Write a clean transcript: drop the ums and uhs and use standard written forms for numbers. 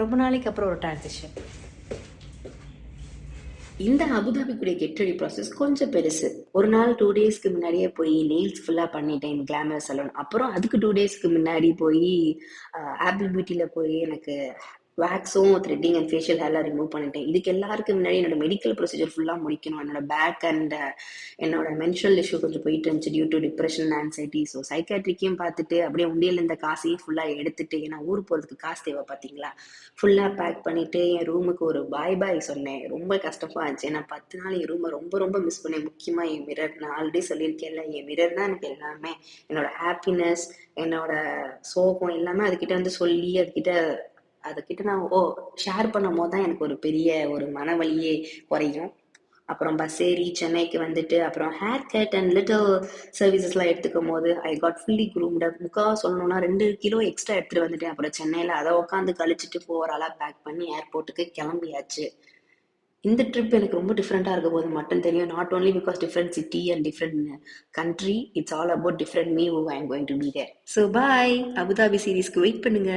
ரொம்ப நாளைக்கு அப்புறம் ஒரு ட்ரான்சிஷன். இந்த அபுதாபிக்குடைய கெட் ரெடி ப்ராசஸ் கொஞ்சம் பெருசு. ஒரு நாள் 2 டேஸ்க்கு முன்னாடியே போய் நெயில்ஸ் ஃபுல்லா பண்ணிட்டேன் கிளாமர் சலூன். அப்புறம் அதுக்கு 2 டேஸ்க்கு முன்னாடி போய் ஆப்பிள் பியூட்டில போய் எனக்கு வேக்ஸும், த்ரெட்டிங் அண்ட் ஃபேஷியல் ஹேர்லாம் ரிமூவ் பண்ணிட்டேன். இதுக்கு எல்லாருக்கும் முன்னாடி என்னோட மெடிக்கல் ப்ரொசீஜர் ஃபுல்லா முடிக்கணும். என்னோட பேக் அண்ட் என்னோட மென்ஸ்ட்ரல் இஷ்யூ கொஞ்சம் போயிட்டு இருந்துச்சு due to depression, anxiety. So சைக்காட்ரிக்கையும் பார்த்துட்டு அப்படியே உண்டியல் இந்த காசையும் ஃபுல்லா எடுத்துட்டு, ஏன்னா ஊர் போறதுக்கு காசு தேவை பார்த்தீங்களா? ஃபுல்லா பேக் பண்ணிட்டு என் ரூமுக்கு ஒரு பாய் பாய் சொன்னேன். ரொம்ப கஷ்டமா இருந்துச்சு. ஏன்னா 10 நாள் என் ரூமை ரொம்ப ரொம்ப மிஸ் பண்ணேன். முக்கியமா என் மிரர். நான் ஆல்ரெடி சொல்லியிருக்கேன்ல, என் மிரர் தான் எனக்கு எல்லாமே. என்னோட ஹாப்பினஸ், என்னோட சோகம் எல்லாமே அதுகிட்ட வந்து சொல்லி அதுகிட்ட நான் ஷேர் பண்ணும் போது தான் எனக்கு ஒரு பெரிய ஒரு மனவலியே குறையும். அப்புறம் பஸ் ஏறி சென்னைக்கு வந்துட்டு அப்புறம் ஹேர் கட் அண்ட் லிட்டில் சர்வீசஸ்லாம் எடுத்துக்கும் போது ஐ காட் ஃபுல்லி க்ரூம்ட் அப். சொல்லணும்னா 2 கிலோ எக்ஸ்ட்ரா எடுத்துட்டு வந்துட்டேன். அப்புறம் சென்னையில் அதை உட்காந்து கழிச்சிட்டு ஓவராலாக பேக் பண்ணி ஏர்போர்ட்டுக்கு கிளம்பியாச்சு. இந்த ட்ரிப் எனக்கு ரொம்ப டிஃப்ரெண்ட்டாக இருக்க போது மட்டும் தெரியும். Not only because different city and different country, it's all about different me who I am going to be there. So bye. Abu Dhabi சீரீஸ்க்கு வெயிட் பண்ணுங்க.